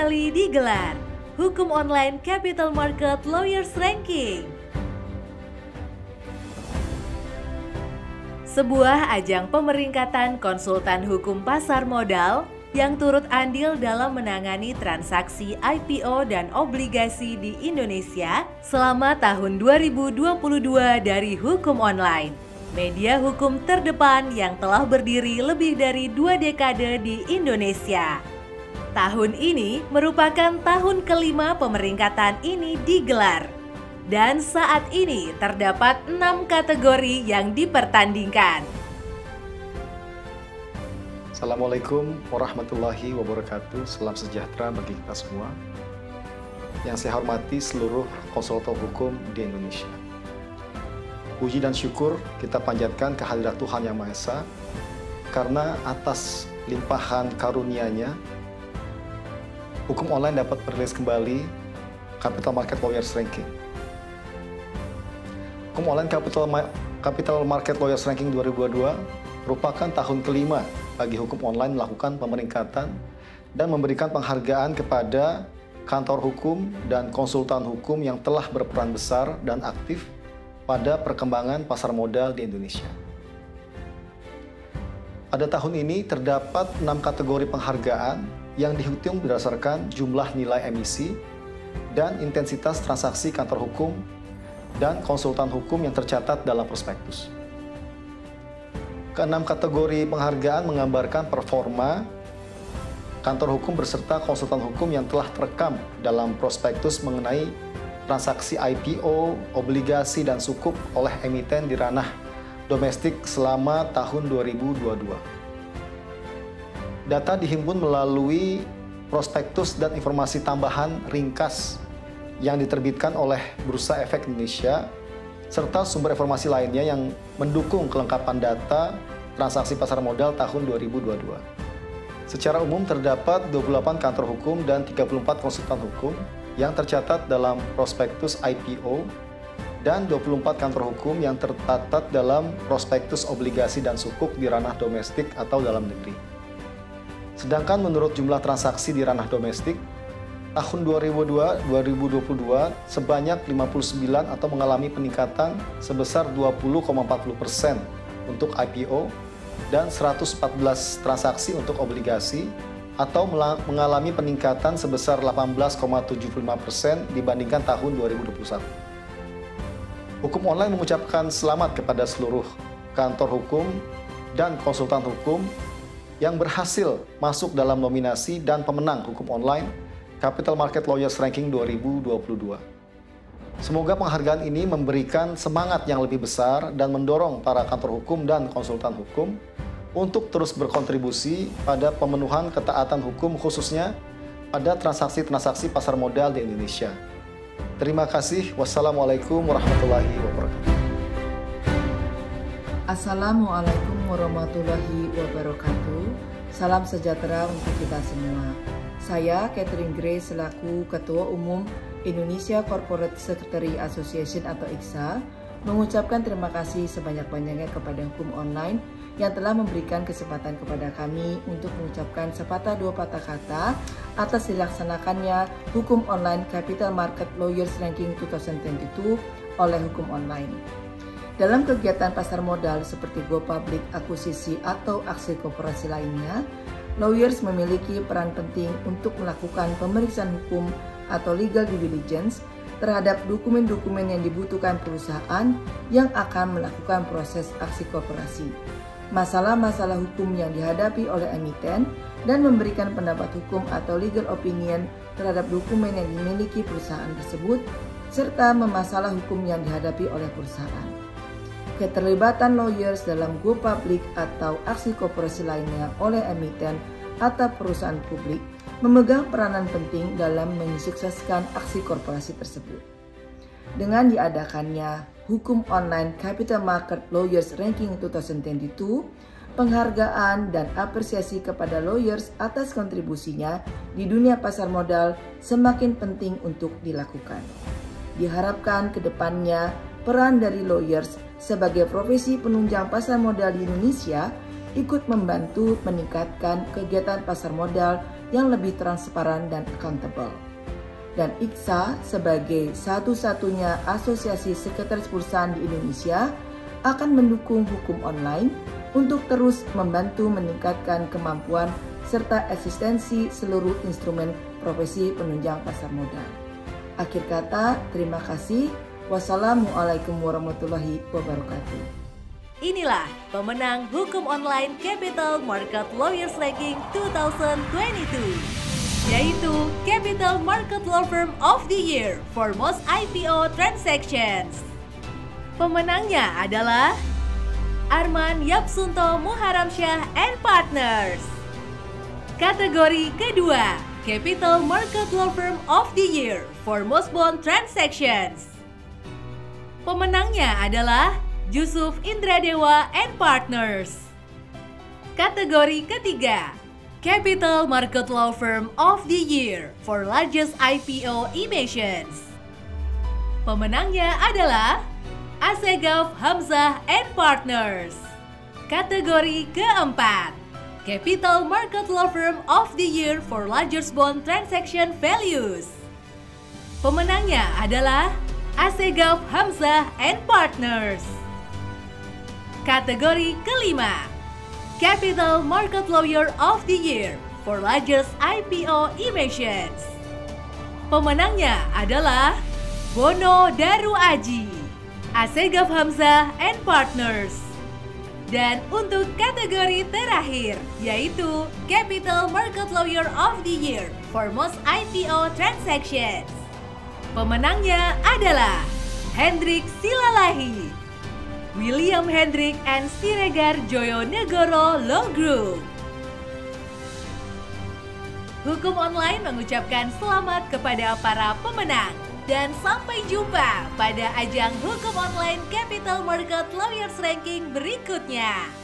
kembali digelar Hukum Online Capital Market Lawyers Ranking. Sebuah ajang pemeringkatan konsultan hukum pasar modal yang turut andil dalam menangani transaksi IPO dan obligasi di Indonesia selama tahun 2022 dari Hukum Online, media hukum terdepan yang telah berdiri lebih dari 2 dekade di Indonesia. Tahun ini merupakan tahun kelima pemeringkatan ini digelar. Dan saat ini terdapat 6 kategori yang dipertandingkan. Assalamualaikum warahmatullahi wabarakatuh. Salam sejahtera bagi kita semua. Yang saya hormati seluruh konsultan hukum di Indonesia. Puji dan syukur kita panjatkan kehadirat Tuhan Yang Maha Esa, karena atas limpahan karunia-Nya, hukum online dapat merilis kembali Capital Market Lawyers Ranking. Hukum online Capital Market Lawyers Ranking 2022 merupakan tahun kelima bagi hukum online melakukan pemeringkatan dan memberikan penghargaan kepada kantor hukum dan konsultan hukum yang telah berperan besar dan aktif pada perkembangan pasar modal di Indonesia. Pada tahun ini terdapat 6 kategori penghargaan yang dihitung berdasarkan jumlah nilai emisi dan intensitas transaksi kantor hukum dan konsultan hukum yang tercatat dalam prospektus. Keenam kategori penghargaan menggambarkan performa kantor hukum beserta konsultan hukum yang telah terekam dalam prospektus mengenai transaksi IPO, obligasi, dan sukuk oleh emiten di ranah domestik selama tahun 2022. Data dihimpun melalui prospektus dan informasi tambahan ringkas yang diterbitkan oleh Bursa Efek Indonesia, serta sumber informasi lainnya yang mendukung kelengkapan data transaksi pasar modal tahun 2022. Secara umum terdapat 28 kantor hukum dan 34 konsultan hukum yang tercatat dalam prospektus IPO dan 24 kantor hukum yang tercatat dalam prospektus obligasi dan sukuk di ranah domestik atau dalam negeri. Sedangkan menurut jumlah transaksi di ranah domestik, tahun 2022 sebanyak 59 atau mengalami peningkatan sebesar 20,40% untuk IPO dan 114 transaksi untuk obligasi atau mengalami peningkatan sebesar 18,75% dibandingkan tahun 2021. Hukum online mengucapkan selamat kepada seluruh kantor hukum dan konsultan hukum yang berhasil masuk dalam nominasi dan pemenang hukum online Capital Market Lawyers Ranking 2022. Semoga penghargaan ini memberikan semangat yang lebih besar dan mendorong para kantor hukum dan konsultan hukum untuk terus berkontribusi pada pemenuhan ketaatan hukum, khususnya pada transaksi-transaksi pasar modal di Indonesia. Terima kasih. Wassalamualaikum warahmatullahi wabarakatuh. Assalamualaikum warahmatullahi wabarakatuh. Salam sejahtera untuk kita semua. Saya Catherine Gray selaku Ketua Umum Indonesia Corporate Secretary Association atau ICSA mengucapkan terima kasih sebanyak-banyaknya kepada hukum online yang telah memberikan kesempatan kepada kami untuk mengucapkan sepatah dua patah kata atas dilaksanakannya hukum online Capital Market Lawyers Ranking 2022 oleh hukum online. Dalam kegiatan pasar modal seperti go public, akuisisi, atau aksi koperasi lainnya, lawyers memiliki peran penting untuk melakukan pemeriksaan hukum atau legal due diligence terhadap dokumen-dokumen yang dibutuhkan perusahaan yang akan melakukan proses aksi koperasi, masalah-masalah hukum yang dihadapi oleh emiten, dan memberikan pendapat hukum atau legal opinion terhadap dokumen yang dimiliki perusahaan tersebut, serta memasalah hukum yang dihadapi oleh perusahaan. Keterlibatan lawyers dalam go public atau aksi koperasi lainnya oleh emiten atau perusahaan publik memegang peranan penting dalam mensukseskan aksi korporasi tersebut. Dengan diadakannya Hukum Online Capital Market Lawyers Ranking 2022, penghargaan dan apresiasi kepada lawyers atas kontribusinya di dunia pasar modal semakin penting untuk dilakukan. Diharapkan ke depannya peran dari lawyers sebagai profesi penunjang pasar modal di Indonesia ikut membantu meningkatkan kegiatan pasar modal yang lebih transparan dan accountable. Dan ICSA sebagai satu-satunya asosiasi sekretaris perusahaan di Indonesia akan mendukung hukum online untuk terus membantu meningkatkan kemampuan serta eksistensi seluruh instrumen profesi penunjang pasar modal. Akhir kata, terima kasih. Wassalamualaikum warahmatullahi wabarakatuh. Inilah pemenang Hukum Online Capital Market Lawyers Ranking 2022, yaitu Capital Market Law Firm of the Year for Most IPO Transactions. Pemenangnya adalah Arman Yapsunto Muharamsyah and Partners. Kategori kedua, Capital Market Law Firm of the Year for Most Bond Transactions. Pemenangnya adalah Yusuf Indradewa and Partners. Kategori ketiga, Capital Market Law Firm of the Year for Largest IPO Emissions. Pemenangnya adalah Asegaf Hamzah and Partners. Kategori keempat, Capital Market Law Firm of the Year for Largest Bond Transaction Values. Pemenangnya adalah Asegaf Hamzah and Partners. Kategori kelima, Capital Market Lawyer of the Year for Largest IPO Emissions. Pemenangnya adalah Bono Daru Aji, Asegaf Hamzah and Partners. Dan untuk kategori terakhir, yaitu Capital Market Lawyer of the Year for Most IPO Transactions. Pemenangnya adalah Hendrik Silalahi, William Hendrik and Siregar Joyonegoro Law Group. Hukum Online mengucapkan selamat kepada para pemenang dan sampai jumpa pada ajang Hukum Online Capital Market Lawyers Ranking berikutnya.